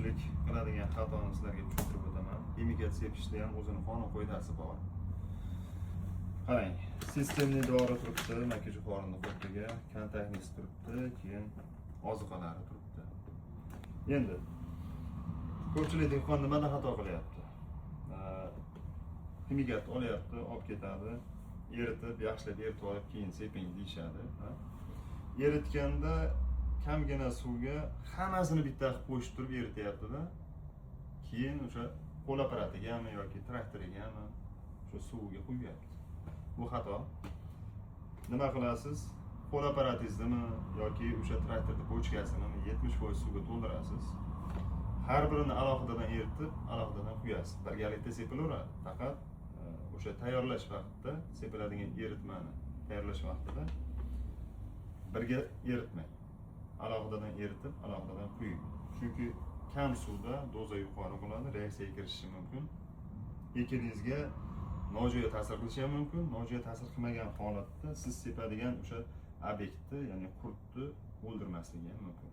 ko'pchilik qiladigan xatoni sizlarga tushuntirib o'taman. Ximika sepishda ham o'zini qonun qoidasi bor. Qarang, sistemli dori turibdi, makij qorinni qurtiga, kontaktnis turibdi, keyin oziqalari turibdi. Endi ko'pchilik dehqon nimada xato qilyapti? Ximikat olyapti, olib ketadi, eritib, yaxshilab eritib olib, keyin seping deyishadi. Eritganda kamgina suvga hammasini bitta qilib qo'shib turib erityapti-da. Keyin o'sha qo'l aparatigami yoki traktorigami o'sha suviga quyapti. Bu xato. Nima qilasiz? Qo'l aparatingizdami yoki o'sha traktorda bochkasini 70% suvga to'ldirasiz. Har birini alohidadan eritib, alohidadan quyasiz. Birgalikda sepilaveradi. Faqat o'sha tayyorlash vaqtida sepiladigan eritmani tayyorlash vaqtida birga eritmang. Alohidadan eritib, alohidadan quying. Chunki kam suvda doza yuqori bo'ladi, reaksiyaga kirishishi mumkin. Ekiningizga nojo'ya ta'sir qilishi ham mumkin. Nojo'ya ta'sir qilmagan holatda siz sepadigan o'sha obyektni, ya'ni qurtni o'ldirmasligi ham mumkin.